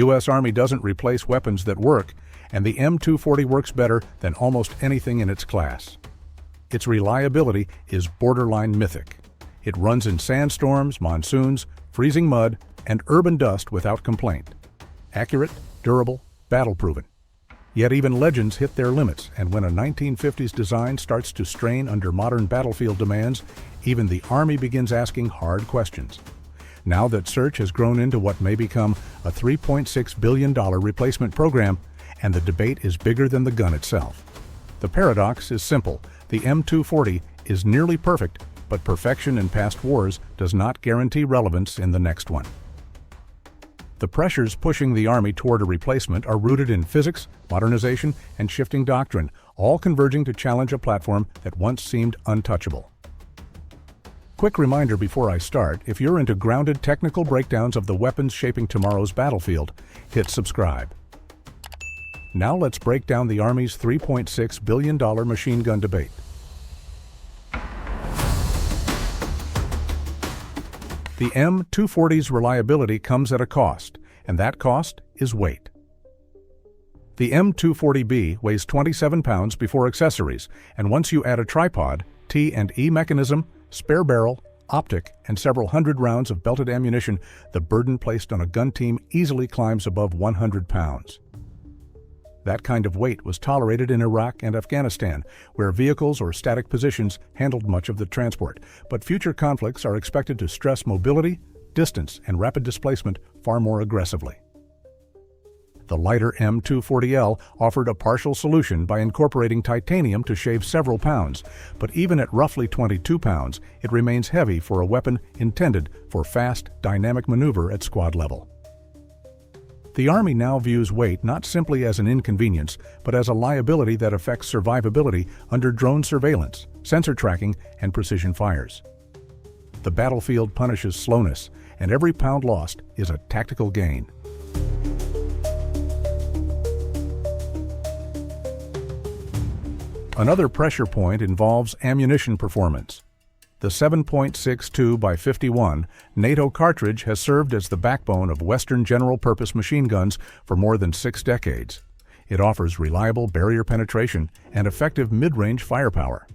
U.S. Army doesn't replace weapons that work, and the M240 works better than almost anything in its class. Its reliability is borderline mythic. It runs in sandstorms, monsoons, freezing mud, and urban dust without complaint. Accurate, durable, battle-proven. Yet even legends hit their limits, and when a 1950s design starts to strain under modern battlefield demands, even the Army begins asking hard questions. Now that search has grown into what may become a $3.6 billion replacement program, and the debate is bigger than the gun itself. The paradox is simple. The M240 is nearly perfect, but perfection in past wars does not guarantee relevance in the next one. The pressures pushing the Army toward a replacement are rooted in physics, modernization, and shifting doctrine, all converging to challenge a platform that once seemed untouchable. Quick reminder before I start, if you're into grounded technical breakdowns of the weapons shaping tomorrow's battlefield, hit subscribe. Now let's break down the Army's $3.6 billion machine gun debate. The M240's reliability comes at a cost, and that cost is weight. The M240B weighs 27 pounds before accessories, and once you add a tripod, T&E mechanism, spare barrel, optic, and several hundred rounds of belted ammunition, the burden placed on a gun team easily climbs above 100 pounds. That kind of weight was tolerated in Iraq and Afghanistan, where vehicles or static positions handled much of the transport, but future conflicts are expected to stress mobility, distance, and rapid displacement far more aggressively. The lighter M240L offered a partial solution by incorporating titanium to shave several pounds, but even at roughly 22 pounds, it remains heavy for a weapon intended for fast, dynamic maneuver at squad level. The Army now views weight not simply as an inconvenience, but as a liability that affects survivability under drone surveillance, sensor tracking, and precision fires. The battlefield punishes slowness, and every pound lost is a tactical gain. Another pressure point involves ammunition performance. The 7.62 by 51 NATO cartridge has served as the backbone of Western general-purpose machine guns for more than 6 decades. It offers reliable barrier penetration and effective mid-range firepower.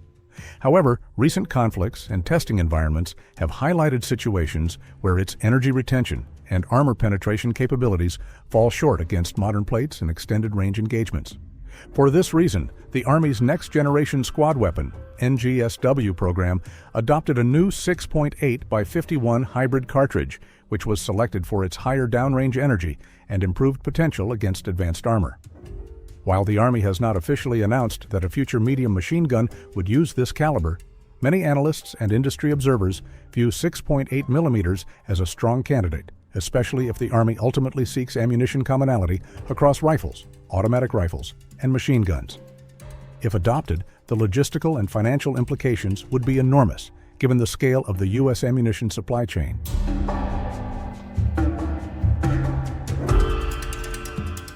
However, recent conflicts and testing environments have highlighted situations where its energy retention and armor penetration capabilities fall short against modern plates and extended-range engagements. For this reason, the Army's next-generation squad weapon, NGSW program, adopted a new 6.8 by 51 hybrid cartridge, which was selected for its higher downrange energy and improved potential against advanced armor. While the Army has not officially announced that a future medium machine gun would use this caliber, many analysts and industry observers view 6.8 mm as a strong candidate, especially if the Army ultimately seeks ammunition commonality across rifles, automatic rifles, and machine guns. If adopted, the logistical and financial implications would be enormous, given the scale of the U.S. ammunition supply chain.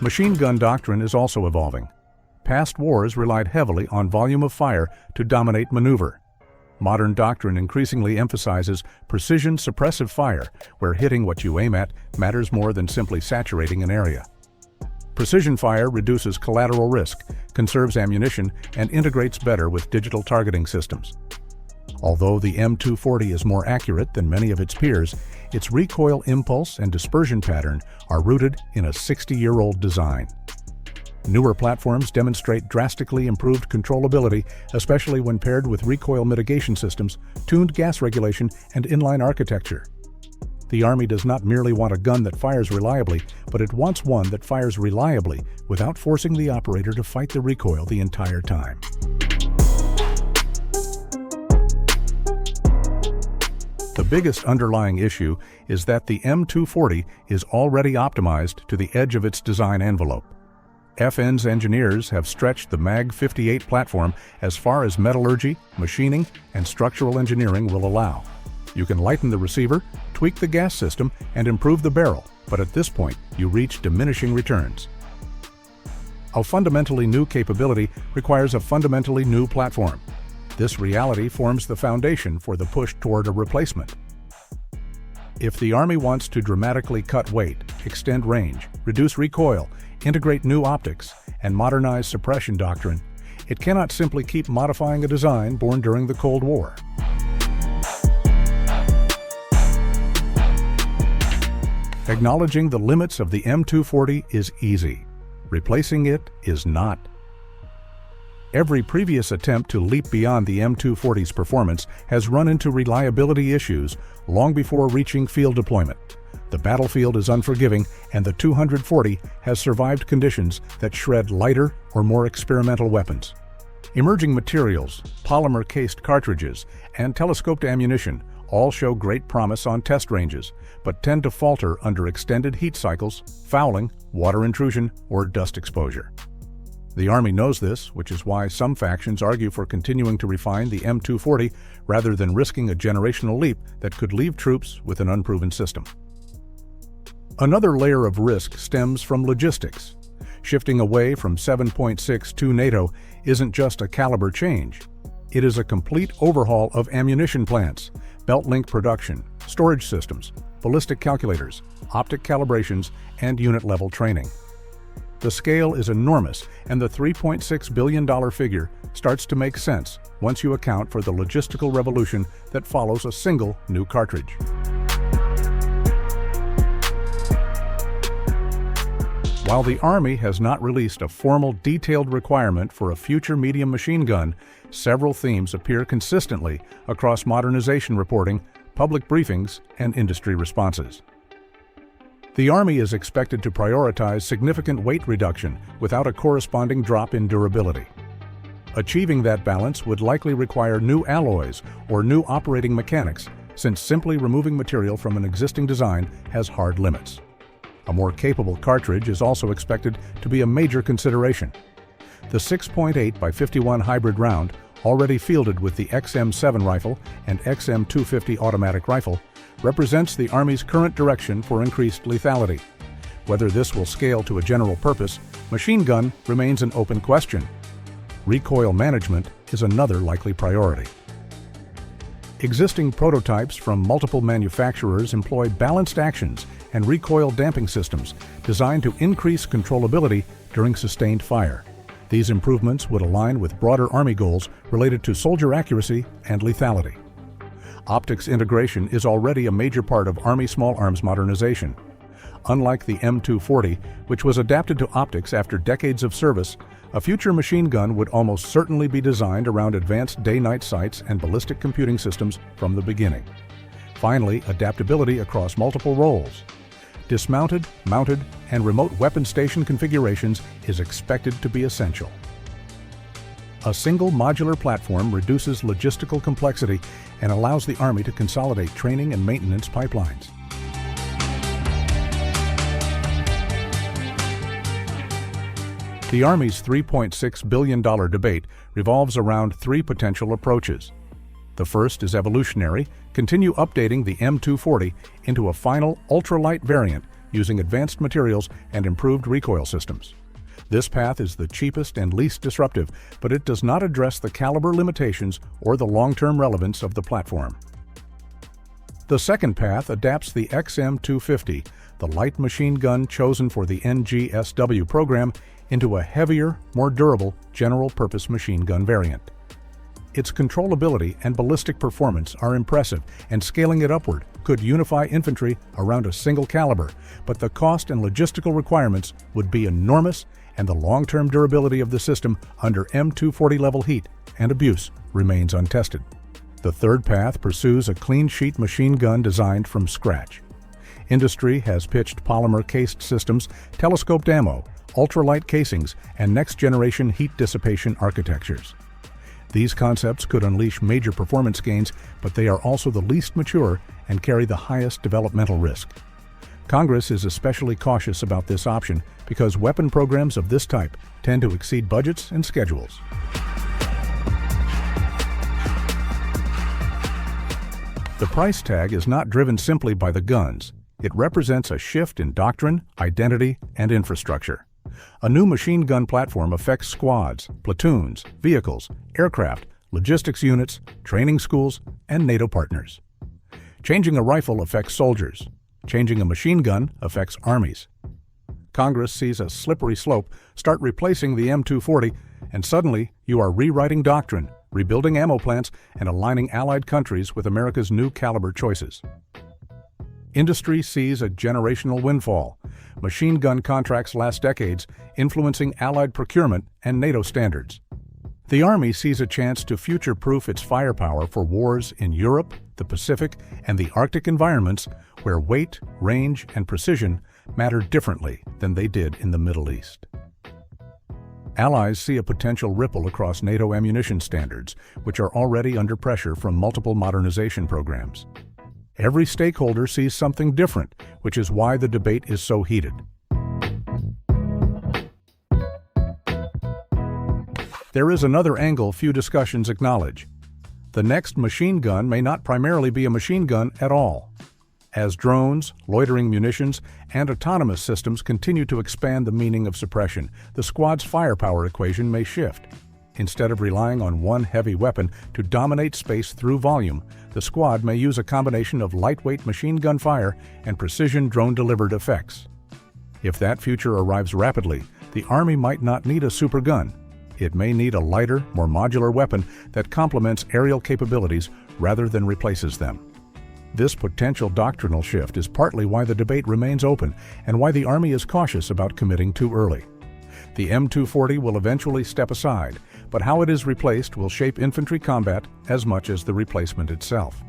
Machine gun doctrine is also evolving. Past wars relied heavily on volume of fire to dominate maneuver. Modern doctrine increasingly emphasizes precision suppressive fire, where hitting what you aim at matters more than simply saturating an area. Precision fire reduces collateral risk, conserves ammunition, and integrates better with digital targeting systems. Although the M240 is more accurate than many of its peers, its recoil impulse and dispersion pattern are rooted in a 60-year-old design. Newer platforms demonstrate drastically improved controllability, especially when paired with recoil mitigation systems, tuned gas regulation, and inline architecture. The Army does not merely want a gun that fires reliably, but it wants one that fires reliably without forcing the operator to fight the recoil the entire time. The biggest underlying issue is that the M240 is already optimized to the edge of its design envelope. FN's engineers have stretched the MAG-58 platform as far as metallurgy, machining, and structural engineering will allow. You can lighten the receiver, tweak the gas system, and improve the barrel, but at this point, you reach diminishing returns. A fundamentally new capability requires a fundamentally new platform. This reality forms the foundation for the push toward a replacement. If the Army wants to dramatically cut weight extend range, reduce recoil, integrate new optics, and modernize suppression doctrine, it cannot simply keep modifying a design born during the Cold War. Acknowledging the limits of the M240 is easy. Replacing it is not. Every previous attempt to leap beyond the M240's performance has run into reliability issues long before reaching field deployment. The battlefield is unforgiving, and the 240 has survived conditions that shred lighter or more experimental weapons. Emerging materials, polymer-cased cartridges, and telescoped ammunition all show great promise on test ranges, but tend to falter under extended heat cycles, fouling, water intrusion, or dust exposure. The Army knows this, which is why some factions argue for continuing to refine the M240 rather than risking a generational leap that could leave troops with an unproven system. Another layer of risk stems from logistics. Shifting away from 7.6 to NATO isn't just a caliber change. It is a complete overhaul of ammunition plants, belt link production, storage systems, ballistic calculators, optic calibrations, and unit-level training. The scale is enormous, and the $3.6 billion figure starts to make sense once you account for the logistical revolution that follows a single new cartridge. While the Army has not released a formal, detailed requirement for a future medium machine gun, several themes appear consistently across modernization reporting, public briefings, and industry responses. The Army is expected to prioritize significant weight reduction without a corresponding drop in durability. Achieving that balance would likely require new alloys or new operating mechanics, since simply removing material from an existing design has hard limits. A more capable cartridge is also expected to be a major consideration. The 6.8 by 51 hybrid round, already fielded with the XM7 rifle and XM250 automatic rifle, represents the Army's current direction for increased lethality. Whether this will scale to a general purpose machine gun remains an open question. Recoil management is another likely priority. Existing prototypes from multiple manufacturers employ balanced actions and recoil damping systems designed to increase controllability during sustained fire. These improvements would align with broader Army goals related to soldier accuracy and lethality. Optics integration is already a major part of Army small arms modernization. Unlike the M240, which was adapted to optics after decades of service, a future machine gun would almost certainly be designed around advanced day-night sights and ballistic computing systems from the beginning. Finally, adaptability across multiple roles. Dismounted, mounted, and remote weapon station configurations is expected to be essential. A single modular platform reduces logistical complexity and allows the Army to consolidate training and maintenance pipelines. The Army's $3.6 billion debate revolves around three potential approaches. The first is evolutionary, continue updating the M240 into a final ultralight variant using advanced materials and improved recoil systems. This path is the cheapest and least disruptive, but it does not address the caliber limitations or the long-term relevance of the platform. The second path adapts the XM250, the light machine gun chosen for the NGSW program, into a heavier, more durable general-purpose machine gun variant. Its controllability and ballistic performance are impressive, and scaling it upward could unify infantry around a single caliber, but the cost and logistical requirements would be enormous, and the long-term durability of the system under M240 level heat and abuse remains untested. The third path pursues a clean sheet machine gun designed from scratch. Industry has pitched polymer-cased systems, telescoped ammo, ultralight casings, and next-generation heat dissipation architectures. These concepts could unleash major performance gains, but they are also the least mature and carry the highest developmental risk. Congress is especially cautious about this option because weapon programs of this type tend to exceed budgets and schedules. The price tag is not driven simply by the guns. It represents a shift in doctrine, identity, and infrastructure. A new machine gun platform affects squads, platoons, vehicles, aircraft, logistics units, training schools, and NATO partners. Changing a rifle affects soldiers. Changing a machine gun affects armies. Congress sees a slippery slope, start replacing the M240, and suddenly you are rewriting doctrine, rebuilding ammo plants, and aligning allied countries with America's new caliber choices. Industry sees a generational windfall. Machine gun contracts last decades, influencing allied procurement and NATO standards. The Army sees a chance to future-proof its firepower for wars in Europe, the Pacific, and the Arctic environments where weight, range, and precision matter differently than they did in the Middle East. Allies see a potential ripple across NATO ammunition standards, which are already under pressure from multiple modernization programs. Every stakeholder sees something different, which is why the debate is so heated. There is another angle few discussions acknowledge. The next machine gun may not primarily be a machine gun at all. As drones, loitering munitions, and autonomous systems continue to expand the meaning of suppression, the squad's firepower equation may shift. Instead of relying on one heavy weapon to dominate space through volume, the squad may use a combination of lightweight machine gun fire and precision drone-delivered effects. If that future arrives rapidly, the Army might not need a super gun. It may need a lighter, more modular weapon that complements aerial capabilities rather than replaces them. This potential doctrinal shift is partly why the debate remains open and why the Army is cautious about committing too early. The M240 will eventually step aside, but how it is replaced will shape infantry combat as much as the replacement itself.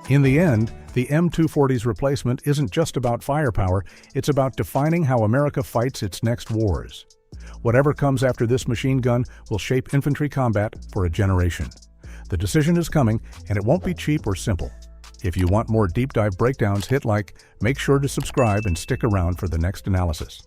In the end, the M240's replacement isn't just about firepower, it's about defining how America fights its next wars. Whatever comes after this machine gun will shape infantry combat for a generation. The decision is coming, and it won't be cheap or simple. If you want more deep dive breakdowns, hit like, make sure to subscribe and stick around for the next analysis.